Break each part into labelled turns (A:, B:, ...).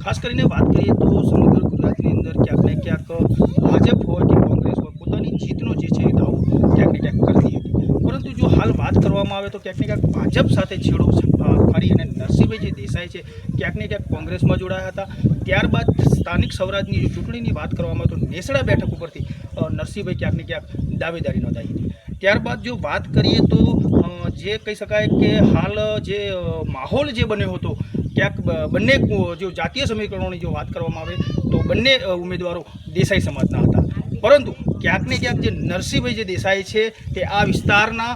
A: ખાસ કરીને વાત કરીએ તો સમગ્ર ગુજરાતની અંદર ક્યાંક ને ક્યાંક ભાજપ હોય કે કોંગ્રેસ હોય પોતાની જીતનો જે છે એ દાવો ક્યાંક ને ક્યાંક કરતી હતી, પરંતુ જો હાલ વાત કરવામાં આવે તો ક્યાંક ને ક્યાંક ભાજપ સાથે છેડો ફાડી અને નરસિંહભાઈ જે દેસાઈ છે ક્યાંક ને ક્યાંક કોંગ્રેસમાં જોડાયા હતા. ત્યારબાદ સ્થાનિક સ્વરાજની જો ચૂંટણીની વાત કરવામાં આવે તો નેસડા બેઠક ઉપરથી નરસિંહભાઈ ક્યાંક ને ક્યાંક દાવેદારી નોંધાવી હતી. ત્યારબાદ જો વાત કરીએ તો જે કહી શકાય કે હાલ જે માહોલ જે બન્યો હતો ક્યાંક બંને જો જાતીય સમીકરણોની જો વાત કરવામાં આવે તો બંને ઉમેદવારો દેસાઈ સમાજના હતા, પરંતુ ક્યાંક ને ક્યાંક જે નરસિંહભાઈ જે દેસાઈ છે તે આ વિસ્તારના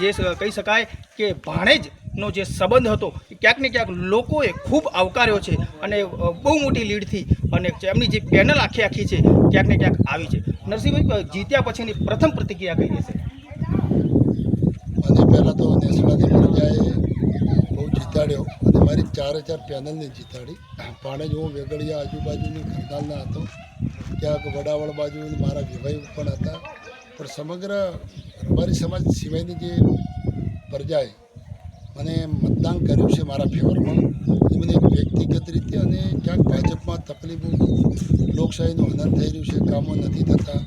A: જે કહી શકાય કે ભાણેજનો જે સંબંધ હતો ક્યાંક ને ક્યાંક લોકોએ ખૂબ આવકાર્યો છે અને બહુ મોટી લીડથી અને એમની જે પેનલ આખી છે ક્યાંક ને ક્યાંક આવી છે. નરસિંહભાઈ જીત્યા પછીની પ્રથમ પ્રતિક્રિયા કઈ રહેશે?
B: અને પહેલાં તો નેસડાની પ્રજાએ બહુ જીતાડ્યો અને મારી 4 પેનલને જીતાડી. ભાણેજ હું વેગળિયા આજુબાજુની ખરદાલના હતો, ક્યાંક વડાવળ બાજુ મારા વિભાઈ પણ હતા, પણ સમગ્ર રબારી સમાજ સિવાયની જે પ્રજાએ મને મતદાન કર્યું છે મારા ફેવરમાં, એ મને વ્યક્તિગત રીતે અને ક્યાંક ભાજપમાં તકલીફો, લોકશાહીનું હનન થઈ રહ્યું છે, કામો નથી થતા,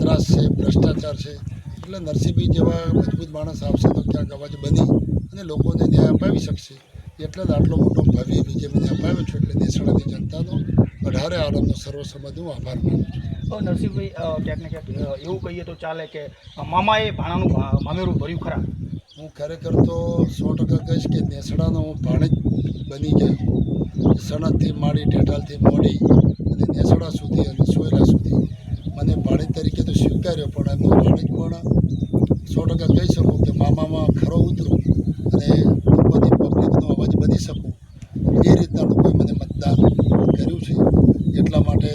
B: ત્રાસ છે, ભ્રષ્ટાચાર છે, એટલે નરસિંહભાઈ જેવા મજબૂત માણસ આવશે તો ક્યાંક અવાજ બની અને લોકોને ન્યાય અપાવી શકશે. એટલે જ આટલો મોટો ભવ્ય વિજય મને અપાવ્યો છું. એટલે નેસડાની જનતાનો 18 આલમનો સર્વસંમત હું આભાર માનું છું.
A: નરસિંહભાઈ ક્યાંક ને ક્યાંક એવું કહીએ તો ચાલે કે મામાએ ભાણાનું મામેરું ભર્યું ખરા?
B: હું ખરેખર તો 100% કહીશ કે નેસડાનો હું ભાણેજ બની ગયો. સણદથી માંડી ટેટાલથી મોડી અને નેસડા સુધી અને સોયલા સુધી મને ભાણેજ તરીકે તો સ્વીકાર્યો, પણ એમનો ભાણેજ પણ 100% કહી શકું કે મામામાં ખરો ઉતરું અને લોકોની પબ્લિકનો અવાજ બની શકું. એ રીતના લોકોએ મને મતદાન કર્યું છે. એટલા માટે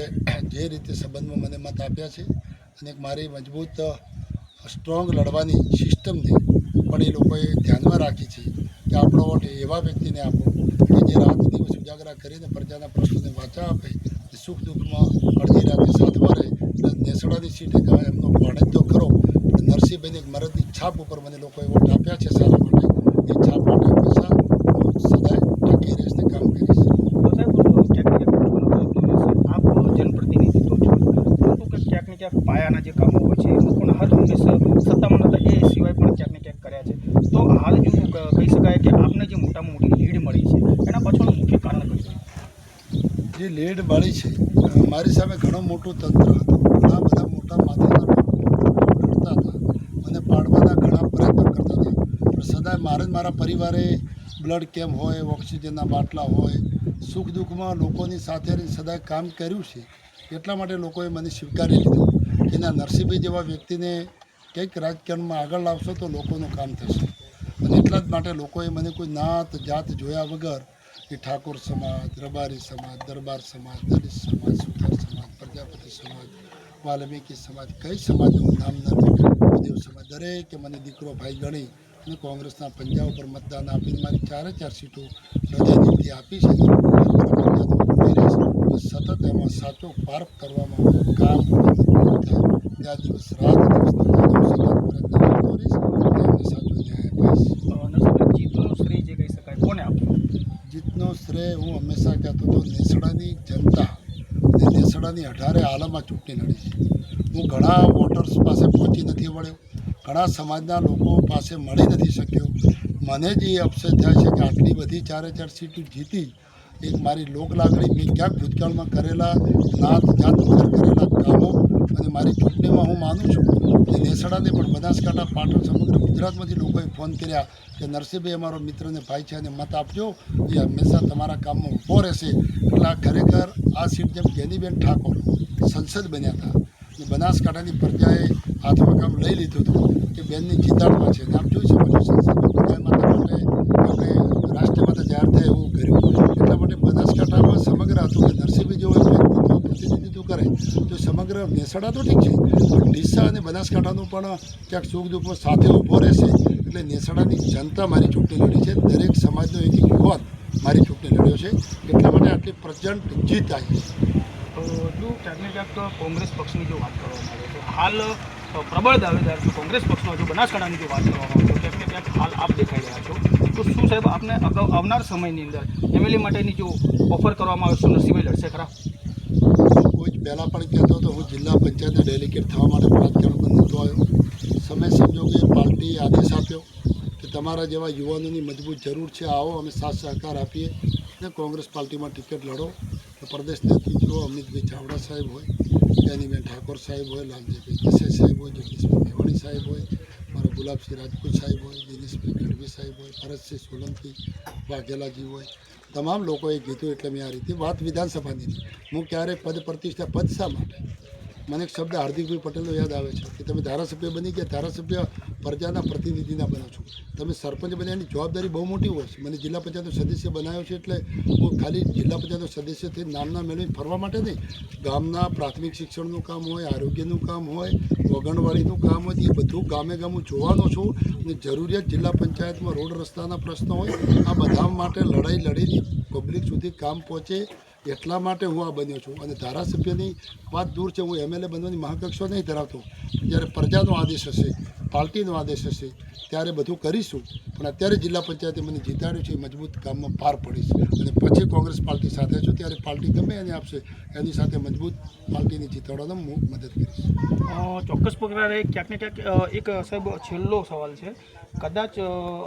B: જે રીતે સંબંધમાં મને મત આપ્યા છે અને એક મારી મજબૂત સ્ટ્રોંગ લડવાની સિસ્ટમને પણ એ લોકોએ ધ્યાનમાં રાખી છે કે આપણો વોટ એવા વ્યક્તિને આપો કે જે રાત દિવસ ઉજાગરા કરીને પ્રજાના પ્રશ્નોને વાચા આપે, સુખ દુઃખમાં અડધી રાતે સાથમાં રહે. નેસડાની સીટે એમનો ભાણેજ તો ખરો, નરસિંહભાઈની એક મરદની છાપ ઉપર મને લોકોએ વોટ આપ્યા છે સારા માટે. એ છાપ માટે હંમેશા સદાય ટકી રહીશ ને કામ કરીશ.
A: આપ જનપ્રતિનિધિત્વ છો, પરંતુ ક્યાંક ને ક્યાંક પાયાના જે કામો હોય છે લોકોના હર હંમેશા સત્તામાં નતા એ સિવાય પણ ક્યાંક ને ક્યાંક કર્યા છે. તો હાલ જો કહી શકાય કે આપને જે મોટામાં મોટી લીડ મળી છે એના પાછળનું મુખ્ય કારણ કયું છે?
B: જે લીડ મળી છે, મારી સામે ઘણું મોટું તંત્ર હતું, ઘણા બધા મોટા માથાના કરતા હતા અને પાડવાના ઘણા પ્રયત્નો કરતા હતા, પણ સદાય મારે જ મારા પરિવારે બ્લડ કેમ્પ હોય, ઓક્સિજનના બાટલા હોય, સુખ દુઃખમાં લોકોની સાથે સદાય કામ કર્યું છે. એટલા માટે લોકોએ મને સ્વીકારી લીધું કે ના, નરસિંહભાઈ જેવા વ્યક્તિને કંઈક રાજકારણમાં આગળ લાવશો તો લોકોનું કામ થશે. અને એટલા જ માટે લોકોએ મને કોઈ નાત જાત જોયા વગર એ ઠાકોર સમાજ, રબારી સમાજ, દરબાર સમાજ, દલિત સમાજ, સુથાર સમાજ, પ્રજાપતિ સમાજ, વાલ્મીકી સમાજ, કઈ સમાજનું નામ નથી, ભૂદેવ સમાજ, દરેકે મને દીકરો ભાઈ ગણી અને કોંગ્રેસના પંજા ઉપર મતદાન આપીને મારી 4 સીટો હૃદયથી આપી છે. સતત એમાં સાચો પાર્ક કરવામાં કામ ત્યાં દિવસ રાત દિવસ સતત પ્રયત્ન કરીશ અને એમને સાચો ન્યાય અપાઈશ.
A: જીતનો શ્રેય જે કહી શકાય કોને આપ્યું?
B: જીતનો શ્રેય હું હંમેશા કહેતો હતો નેસડાની જનતા અને નેસડાની 18 આલમમાં ચૂંટણી લડી છે. હું ઘણા વોટર્સ પાસે પહોંચી નથી વળ્યો, ઘણા સમાજના લોકો પાસે મળી નથી શક્યો. મને જ એ અપસેટ થાય છે કે આટલી બધી 4 સીટો જીતી એક મારી લોક લાગણી, મેં ક્યાંક ભૂતકાળમાં કરેલા નાત જાત વગર કરેલા કામો અને મારી ચૂંટણીમાં હું માનું છું કે નેસડાને પણ બનાસકાંઠા, પાટણ, સમગ્ર ગુજરાતમાંથી લોકોએ ફોન કર્યા કે નરસિંહભાઈ અમારો મિત્રને ભાઈ છે અને મત આપજો, એ હંમેશા તમારા કામમાં ઊભો રહેશે. એટલે ખરેખર આ સીટ જેમ ગેનીબેન ઠાકોર સંસદ બન્યા હતા અને બનાસકાંઠાની પ્રજાએ હાથમાં કામ લઈ લીધું હતું કે બેનની જીતાડવા છે અને આપ જોઈ શકો છો સંસદમાં ગાય માતા માટે આપણે રાષ્ટ્રીય માતા જાહેર થાય એવું કર્યું. એટલા માટે બનાસકાંઠામાં સમગ્ર હતું કે નરસિંહભાઈ જેવો વ્યક્તિત્વ પ્રતિનિધિત્વ કરે તો સમગ્ર નેસડા તો ઠીક છે, પણ ડીસા અને બનાસકાંઠાનું પણ ક્યાંક સુખ દુઃખમાં સાથે ઊભો રહેશે. એટલે નેસડાની જનતા મારી ચૂંટણી લડી છે, દરેક સમાજનો એક યુવાન મારી ચૂંટણી લડ્યો છે. એટલા માટે આટલી પ્રચંડ જીત આવી છે.
A: જો ક્યાંક ને ક્યાંક કોંગ્રેસ પક્ષની જો વાત કરવામાં આવે તો હાલ પ્રબળ દાવેદાર કોંગ્રેસ પક્ષનો જો બનાસકાંઠાની જો વાત કરવામાં આવે તો ક્યાંક ને ક્યાંક હાલ આપ દેખાઈ રહ્યા છો. તો શું સાહેબ આપને અગાઉ આવનાર સમયની અંદર એમએલએ માટેની જો ઓફર કરવામાં આવે શું નસીબે લડશે ખરા?
B: કોઈ પહેલાં પણ કહેતો હતો હું જિલ્લા પંચાયતના ડેલિગેટ થવા માટે રાજકારણમાં નહોતો આવ્યો. સમય સંજોગે પાર્ટીએ આદેશ આપ્યો કે તમારા જેવા યુવાનોની મજબૂત જરૂર છે, આવો અમે સાથ સહકાર આપીએ અને કોંગ્રેસ પાર્ટીમાં ટિકિટ લડો. તો પ્રદેશ નેતૃત્વ અમિતભાઈ ચાવડા સાહેબ હોય, જ્ઞાનીબેન ઠાકોર સાહેબ હોય, લાલજીભાઈ દેસાઈ સાહેબ હોય, જગદીશભાઈ મેવાણી સાહેબ હોય, મારા ગુલાબસિંહ રાજપૂત સાહેબ હોય, દિનેશભાઈ ગઢવી સાહેબ હોય, ભરતસિંહ સોલંકી વાઘેલાજી હોય, તમામ લોકોએ કીધું એટલે મેં આ રીતે વાત વિધાનસભાની હું ક્યારે પદ પ્રતિષ્ઠા પદ શા માટે? મને એક શબ્દ હાર્દિકભાઈ પટેલનો યાદ આવે છે કે તમે ધારાસભ્ય બની ગયા, ધારાસભ્ય પ્રજાના પ્રતિનિધિના બનો છો. તમે સરપંચ બન્યા એની જવાબદારી બહુ મોટી હોય છે. મને જિલ્લા પંચાયતનો સદસ્ય બનાવ્યો છે એટલે હું ખાલી જિલ્લા પંચાયતનો સદસ્યથી નામના મેળવીને ફરવા માટે નહીં, ગામના પ્રાથમિક શિક્ષણનું કામ હોય, આરોગ્યનું કામ હોય, ઓગણવાડીનું કામ હોય, એ બધું ગામે ગામ હું જોવાનો છું. અને જરૂરિયાત જિલ્લા પંચાયતમાં રોડ રસ્તાના પ્રશ્નો હોય, આ બધા માટે લડાઈ લડીને પબ્લિક સુધી કામ પહોંચે એટલા માટે હું આ બન્યો છું. અને ધારાસભ્યની વાત દૂર છે, હું એમએલએ બનવાની મહાકક્ષો નહીં ધરાવતો. જ્યારે પ્રજાનો આદેશ હશે, પાર્ટીનો આદેશ હશે ત્યારે બધું કરીશું. પણ અત્યારે જિલ્લા પંચાયતે મને જીતાડ્યું છે, એ મજબૂત કામમાં પાર પડીશ. અને પછી કોંગ્રેસ પાર્ટી સાથે છું ત્યારે પાર્ટી ગમે એને આપશે એની સાથે મજબૂત પાર્ટીને જીતાડવામાં હું મદદ કરીશ.
A: ચોક્કસ પ્રકારે ક્યાંક ને ક્યાંક એક સાહેબ છેલ્લો સવાલ છે. કદાચ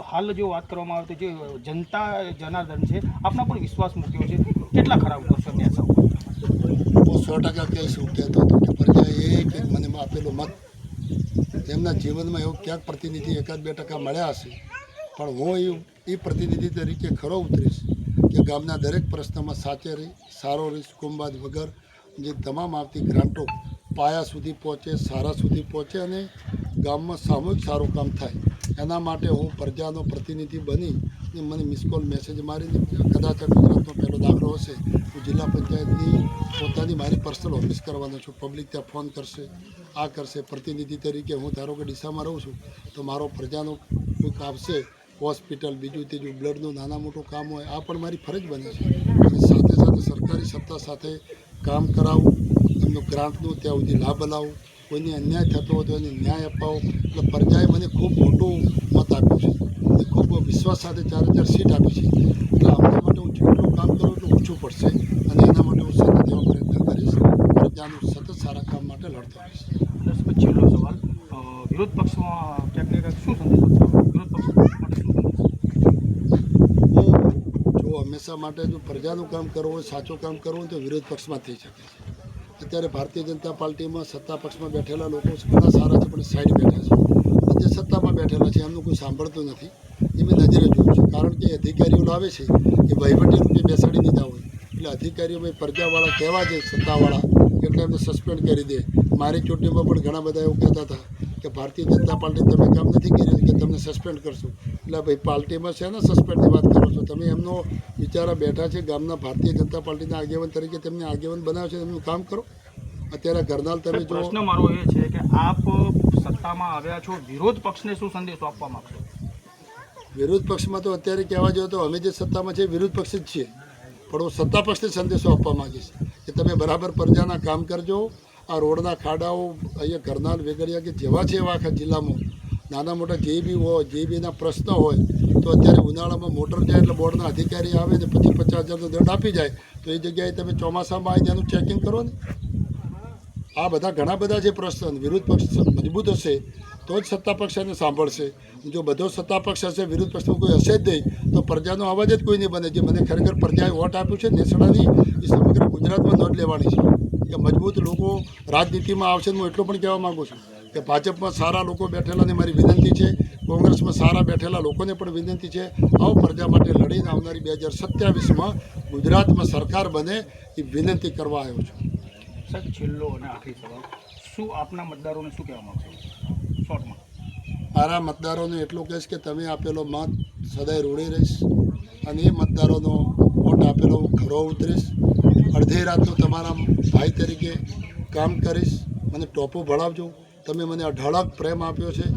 A: હાલ જો વાત કરવામાં આવે તો જે જનતા જનાર્દન છે આપના પર વિશ્વાસ મૂક્યો છે, કેટલા ખરાબ કરશો મેં સાહેબ?
B: હું 100% કહીશું. કહેતો હતો કે પ્રજાએ એક મને આપેલો મત એમના જીવનમાં એવો ક્યાંક પ્રતિનિધિ 1-2% મળ્યા હશે, પણ હું એ પ્રતિનિધિ તરીકે ખરો ઉતરીશ કે ગામના દરેક પ્રશ્નમાં સાચે રહી, સારો રહીશ, કુંભાદ વગર જે તમામ આવતી ગ્રાન્ટો પાયા સુધી પહોંચે, સારા સુધી પહોંચે અને ગામમાં સામૂહિક સારું કામ થાય. એના માટે હું પ્રજાનો પ્રતિનિધિ બની ને મને મિસકોલ મેસેજ મારીને કદાચ ગુજરાતનો પહેલો દાખલો હશે, હું જિલ્લા પંચાયતની પોતાની મારી પર્સનલ ઓફિસ કરવાનો છું. પબ્લિક ત્યાં ફોન કરશે, આ કરશે. પ્રતિનિધિ તરીકે હું ધારો કે ડીસામાં રહું છું તો મારો પ્રજાનો કોઈક આવશે, હોસ્પિટલ, બીજું ત્રીજું, બ્લડનું નાના મોટું કામ હોય, આ પણ મારી ફરજ બને છે. અને સાથે સાથે સરકારી સત્તા સાથે કામ કરાવું, એમનું ગ્રાન્ટનું ત્યાં સુધી લાભ લાવું, કોઈને અન્યાય થતો હોય તો એને ન્યાય અપાવો. એટલે પ્રજાએ મને ખૂબ મોટું મત આપ્યું છે અને ખૂબ વિશ્વાસ સાથે 4 સીટ આપી છે. એટલે આમના માટે હું જેટલું કામ કરું એટલું ઓછું પડશે અને એના માટે હું સતત એવો પ્રયત્ન કરીશ, પ્રજાનું સતત સારા કામ માટે લડતો રહીશ.
A: છેલ્લો સવાલ, વિરોધ પક્ષમાં ક્યાંક ને ક્યાંક શું સંદેશો વિરોધ પક્ષ માટે શું સંદેશો?
B: જો હંમેશા માટે જો પ્રજાનું કામ કરવું હોય, સાચું કામ કરવું હોય તો વિરોધ પક્ષમાં થઈ શકે છે. અત્યારે ભારતીય જનતા પાર્ટીમાં સત્તા પક્ષમાં બેઠેલા લોકો ઘણા સારા છે, પણ સાઈડ બેઠા છે. અને જે સત્તામાં બેઠેલા છે એમનું કોઈ સાંભળતું નથી, એ મેં નજરે જોયું છે. કારણ કે અધિકારીઓ લાવે છે એ વહીવટી રૂપે બેસાડી દીધા હોય, એટલે અધિકારીઓ ભાઈ પ્રજાવાળા કહેવા છે, સત્તાવાળા, એટલે એમને સસ્પેન્ડ કરી દે. મારી ચૂંટણીમાં પણ ઘણા બધા એવું કહેતા હતા કે ભારતીય જનતા પાર્ટી તમે કામ નથી કર્યું કે તમને સસ્પેન્ડ કરશું. એટલે ભાઈ પાર્ટીમાં છે ને સસ્પેન્ડની વાત કરો છો તમે? એમનો બિચારા બેઠા છે ગામના ભારતીય જનતા પાર્ટીના આગેવાન તરીકે, તેમને આગેવાન બનાવે છે, એમનું કામ કરો. અત્યારે ગરનાલ તમે જો,
A: પ્રશ્ન મારો એ છે કે આપ સત્તામાં આવ્યા છો, વિરોધ પક્ષને શું સંદેશો આપવા માંગશો?
B: વિરોધ પક્ષમાં તો અત્યારે કહેવા જોઈએ તો અમે જે સત્તામાં છે વિરોધ પક્ષ જ છીએ, પણ હું સત્તા પક્ષને સંદેશો આપવા માગીશ કે તમે બરાબર પ્રજાના કામ કરજો. આ રોડના ખાડાઓ અહીંયા ગરનાલ, વેગડિયા કે જેવા છે એવા આખા જિલ્લામાં નાના મોટા જે બી હોય, જે બીના પ્રશ્ન હોય, તો અત્યારે ઉનાળામાં મોટર જાય એટલે બોર્ડના અધિકારી આવે ને 50,000-50,000નો દંડ આપી જાય, તો એ જગ્યાએ તમે ચોમાસામાં આવીને એનું ચેકિંગ કરો ને. આ બધા ઘણા બધા જે પ્રશ્ન, વિરોધ પક્ષ મજબૂત હશે તો જ સત્તા પક્ષ એને સાંભળશે. જો બધો સત્તા પક્ષ હશે, વિરોધ પક્ષમાં કોઈ હશે જ નહીં, તો પ્રજાનો અવાજ જ કોઈ નહીં બને. જે મને ખરેખર પ્રજાએ વોટ આપ્યું છે નેસડાની, એ સમગ્ર ગુજરાતમાં નોંધ લેવાની છે કે મજબૂત લોકો રાજનીતિમાં આવશે. હું એટલું પણ કહેવા માગું છું કે ભાજપમાં સારા લોકો બેઠેલાને મારી વિનંતી છે, કોંગ્રેસમાં સારા બેઠેલા લોકોને પણ વિનંતી છે, આવો પ્રજા માટે લડીને આવનારી 2027માં ગુજરાતમાં સરકાર બને એ વિનંતી કરવા આવ્યો છું.
A: સાહેબ, છેલ્લો અને આખરી સવાલ, શું આપના મતદારોને શું કહેવા માગશો શોર્ટમાં?
B: મારા મતદારોને એટલું કહીશ કે તમે આપેલો મત સદાય ઋણી રહીશ અને એ મતદારોનો વોટ આપેલો હું ખરો ઉતરીશ. અડધી રાતનું તમારા ભાઈ તરીકે કામ કરીશ. મને ટોપું ભણાવજો. તમે મને અઢળક પ્રેમ આપ્યો છે.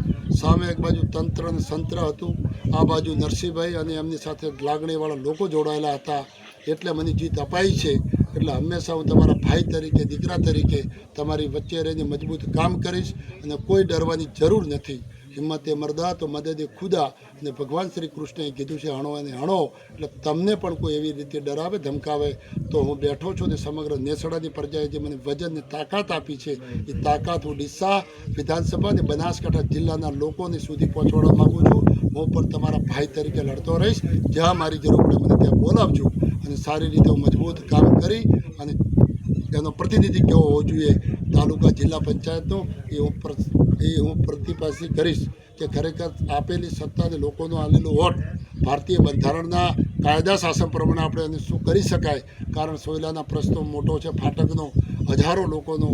B: સામે એક બાજુ તંત્ર અને સંત્ર હતું, આ બાજુ નરસિંહભાઈ અને એમની સાથે લાગણીવાળા લોકો જોડાયેલા હતા, એટલે મને જીત અપાઈ છે. એટલે હંમેશા હું તમારા ભાઈ તરીકે, દીકરા તરીકે તમારી વચ્ચે રહીને મજબૂત કામ કરીશ અને કોઈ ડરવાની જરૂર નથી. હિંમતે મરદા તો મદદે ખુદા, અને ભગવાન શ્રી કૃષ્ણએ કીધું છે હણો અને હણો. એટલે તમને પણ કોઈ એવી રીતે ડરાવે ધમકાવે તો હું બેઠો છું, ને સમગ્ર નેસડાની પ્રજાએ જે મને વજનની તાકાત આપી છે એ તાકાત હું ડીસા વિધાનસભા અને બનાસકાંઠા જિલ્લાના લોકોને સુધી પહોંચાડવા માગું છું. હું પણ તમારા ભાઈ તરીકે લડતો રહીશ. જ્યાં મારી જરૂર પડે મને ત્યાં બોલાવજો, અને સારી રીતે હું મજબૂત કામ કરી અને એનો પ્રતિનિધિ કેવો હોવો જોઈએ તાલુકા જિલ્લા પંચાયતનો એ હું પ્રતિપાસી કરીશ કે ખરેખર આપેલી સત્તાને લોકોનો આલેલો વોટ ભારતીય બંધારણના કાયદા શાસન પ્રમાણે આપણે એને શું કરી શકાય. કારણ સોયલાના પ્રશ્નો મોટો છે, ફાટકનો હજારો લોકોનો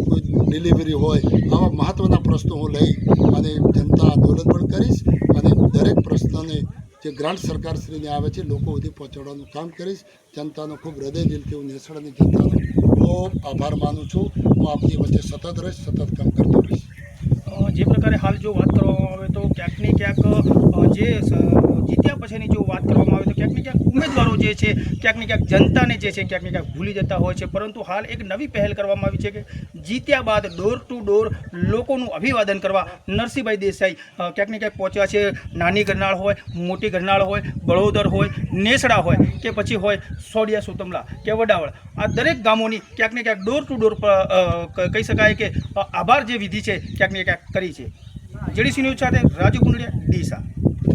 B: કોઈ ડિલિવરી હોય, આવા મહત્ત્વના પ્રશ્નો હું લઈ અને જનતા આંદોલન પણ કરીશ, અને દરેક પ્રશ્નને જે ગ્રાન્ટ સરકારશ્રીને આવે છે લોકો સુધી પહોંચાડવાનું કામ કરીશ. જનતાનો ખૂબ હૃદય દિલથી હું નેસડાની જનતાનો ખૂબ આભાર માનું છું. હું આપની વચ્ચે સતત રહીશ, સતત કામ કરતો રહીશ.
A: જે પ્રકારે હાલ જો વાત કરવામાં આવે તો ક્યાંક ને ક્યાંક જે જીત્યા પછીની જો વાત કરવામાં આવે તો ક્યાંક ને ક્યાંક ઉમેદવારો જે છે ક્યાંક ને ક્યાંક જનતાને જે છે ક્યાંક ને ક્યાંક ભૂલી જતા હોય છે. પરંતુ હાલ એક નવી પહેલ કરવામાં આવી છે કે જીત્યા બાદ ડોર ટુ ડોર લોકોનું અભિવાદન કરવા નરસિંહભાઈ દેસાઈ ક્યાંક ને ક્યાંક પહોંચ્યા છે. નાની ગરનાળ હોય, મોટી ગરનાળ હોય, બળોદર હોય, નેસડા હોય કે પછી હોય સોડિયા સુતમલા કે વડાવળ, આ દરેક ગામોની ક્યાંક ને ક્યાંક ડોર ટુ ડોર કહી શકાય કે આભાર જે વિધિ છે ક્યાંક ને ક્યાંક કરી છે. જેડીસી ન્યૂઝ સાથે રાજુ ગુંડડિયા, ડીસા.